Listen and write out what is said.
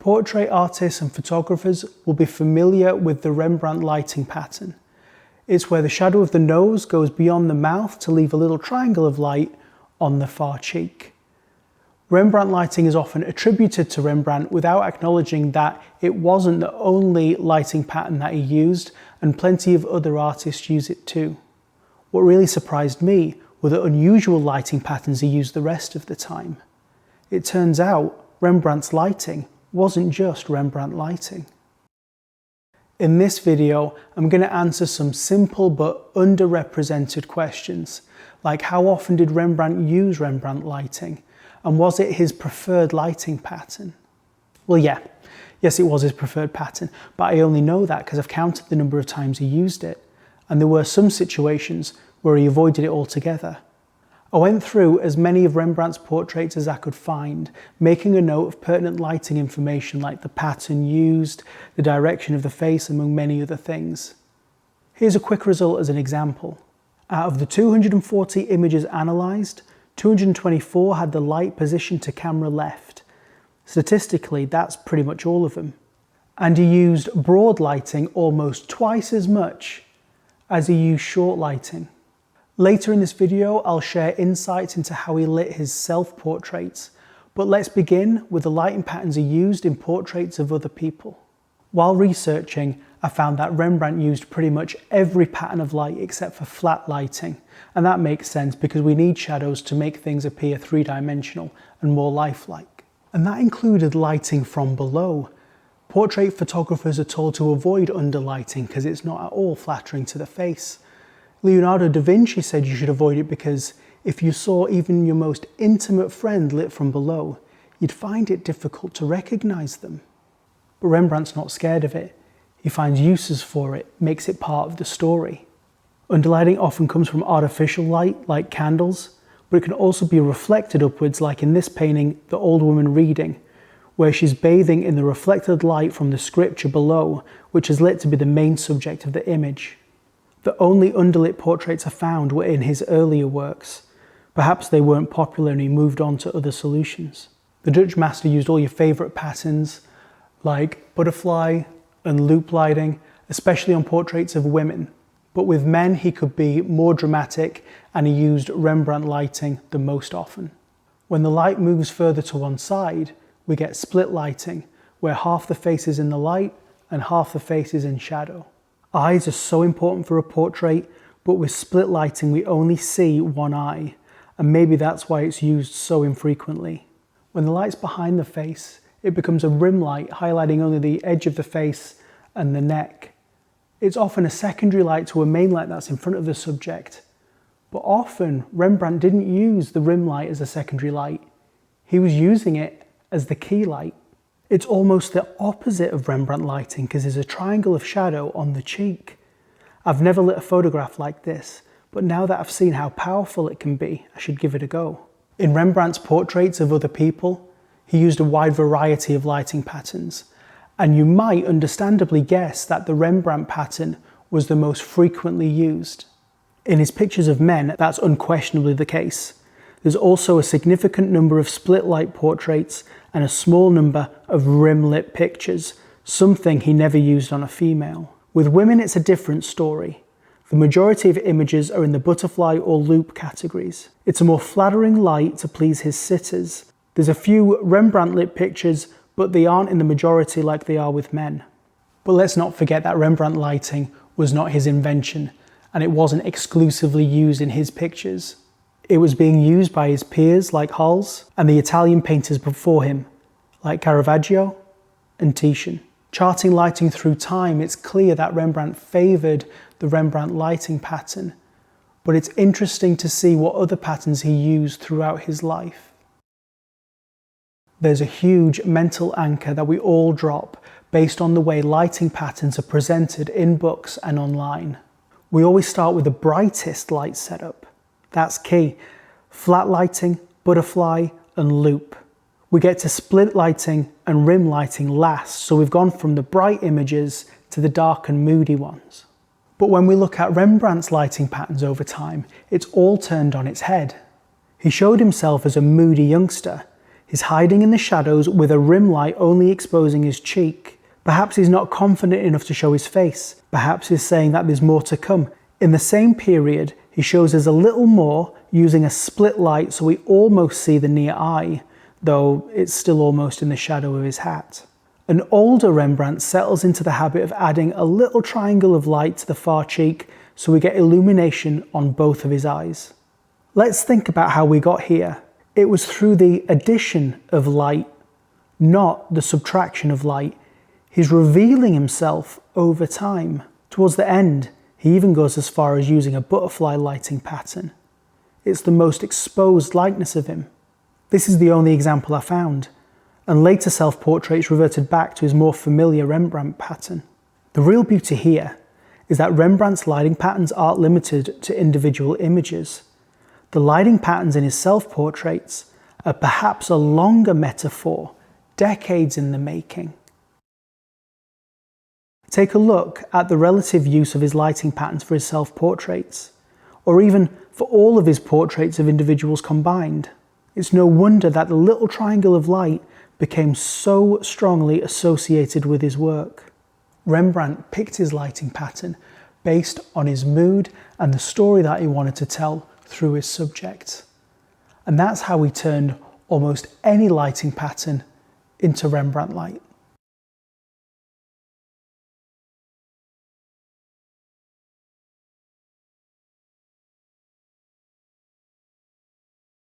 Portrait artists and photographers will be familiar with the Rembrandt lighting pattern. It's where the shadow of the nose goes beyond the mouth to leave a little triangle of light on the far cheek. Rembrandt lighting is often attributed to Rembrandt without acknowledging that it wasn't the only lighting pattern that he used, and plenty of other artists use it too. What really surprised me were the unusual lighting patterns he used the rest of the time. It turns out Rembrandt's lighting wasn't just Rembrandt lighting. In this video, I'm going to answer some simple but underrepresented questions, like how often did Rembrandt use Rembrandt lighting, and was it his preferred lighting pattern? Well, yes, it was his preferred pattern, but I only know that because I've counted the number of times he used it, and there were some situations where he avoided it altogether. I went through as many of Rembrandt's portraits as I could find, making a note of pertinent lighting information like the pattern used, the direction of the face, among many other things. Here's a quick result as an example. Out of the 240 images analysed, 224 had the light positioned to camera left. Statistically, that's pretty much all of them. And he used broad lighting almost twice as much as he used short lighting. Later in this video, I'll share insights into how he lit his self-portraits, but let's begin with the lighting patterns he used in portraits of other people. While researching, I found that Rembrandt used pretty much every pattern of light except for flat lighting, and that makes sense because we need shadows to make things appear three-dimensional and more lifelike. And that included lighting from below. Portrait photographers are told to avoid underlighting because it's not at all flattering to the face. Leonardo da Vinci said you should avoid it because if you saw even your most intimate friend lit from below, you'd find it difficult to recognize them. But Rembrandt's not scared of it. He finds uses for it, makes it part of the story. Underlighting often comes from artificial light, like candles, but it can also be reflected upwards, like in this painting, The Old Woman Reading, where she's bathing in the reflected light from the scripture below, which is lit to be the main subject of the image. The only underlit portraits I found were in his earlier works. Perhaps they weren't popular and he moved on to other solutions. The Dutch master used all your favourite patterns, like butterfly and loop lighting, especially on portraits of women. But with men, he could be more dramatic, and he used Rembrandt lighting the most often. When the light moves further to one side, we get split lighting, where half the face is in the light and half the face is in shadow. Eyes are so important for a portrait, but with split lighting we only see one eye, and maybe that's why it's used so infrequently. When the light's behind the face, it becomes a rim light highlighting only the edge of the face and the neck. It's often a secondary light to a main light that's in front of the subject. But often Rembrandt didn't use the rim light as a secondary light. He was using it as the key light. It's almost the opposite of Rembrandt lighting because there's a triangle of shadow on the cheek. I've never lit a photograph like this, but now that I've seen how powerful it can be, I should give it a go. In Rembrandt's portraits of other people, he used a wide variety of lighting patterns, and you might understandably guess that the Rembrandt pattern was the most frequently used. In his pictures of men, that's unquestionably the case. There's also a significant number of split light portraits and a small number of rim-lit pictures, something he never used on a female. With women, it's a different story. The majority of images are in the butterfly or loop categories. It's a more flattering light to please his sitters. There's a few Rembrandt-lit pictures, but they aren't in the majority like they are with men. But let's not forget that Rembrandt lighting was not his invention, and it wasn't exclusively used in his pictures. It was being used by his peers like Hals and the Italian painters before him, like Caravaggio and Titian. Charting lighting through time, it's clear that Rembrandt favoured the Rembrandt lighting pattern, but it's interesting to see what other patterns he used throughout his life. There's a huge mental anchor that we all drop based on the way lighting patterns are presented in books and online. We always start with the brightest light setup. That's key. Flat lighting, butterfly, and loop. We get to split lighting and rim lighting last, so we've gone from the bright images to the dark and moody ones. But when we look at Rembrandt's lighting patterns over time, it's all turned on its head. He showed himself as a moody youngster. He's hiding in the shadows with a rim light only exposing his cheek. Perhaps he's not confident enough to show his face. Perhaps he's saying that there's more to come. In the same period, he shows us a little more using a split light so we almost see the near eye, though it's still almost in the shadow of his hat. An older Rembrandt settles into the habit of adding a little triangle of light to the far cheek so we get illumination on both of his eyes. Let's think about how we got here. It was through the addition of light, not the subtraction of light. He's revealing himself over time. Towards the end, he even goes as far as using a butterfly lighting pattern. It's the most exposed likeness of him. This is the only example I found, and later self-portraits reverted back to his more familiar Rembrandt pattern. The real beauty here is that Rembrandt's lighting patterns aren't limited to individual images. The lighting patterns in his self-portraits are perhaps a longer metaphor, decades in the making. Take a look at the relative use of his lighting patterns for his self-portraits, or even for all of his portraits of individuals combined. It's no wonder that the little triangle of light became so strongly associated with his work. Rembrandt picked his lighting pattern based on his mood and the story that he wanted to tell through his subject. And that's how he turned almost any lighting pattern into Rembrandt light.